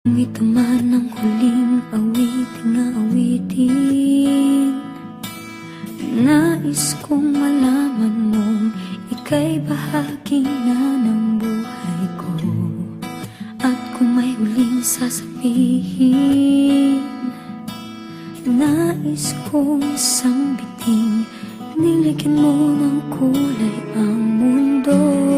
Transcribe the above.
Ito man ang huling awiting na awitin. Nais kong malaman mong ika'y bahagi na ng buhay ko. At kung may huling sasabihin, nais kong isang biting, niligyan mo ng kulay ang mundo.